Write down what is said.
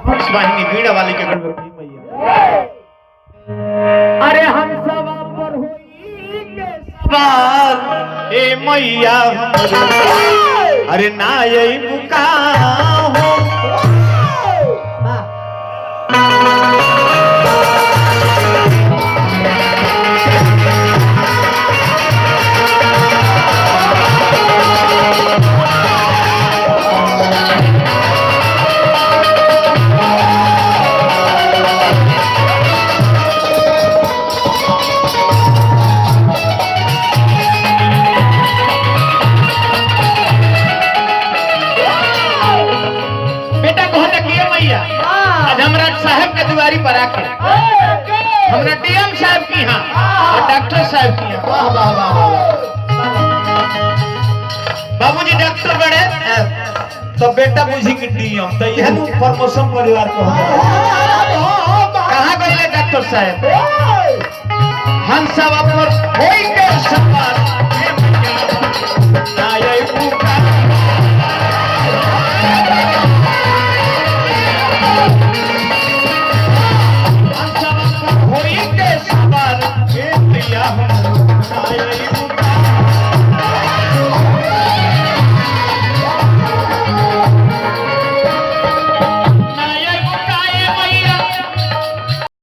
पक्ष वाहिनी बीड़ा वाली के गणपति मैया। अरे हम सब पर होई के सवाल ए मैया हमरो अरे ना यही बुका हो दुआरी पर आके हमरा डीएम साहब की यहाँ और डॉक्टर साहब की यहाँ बाबूजी डॉक्टर बड़े तो बेटा बुझी की डीएम तो यह प्रमोशन परिवार को कहाँ गए डॉक्टर साहब हम सब पर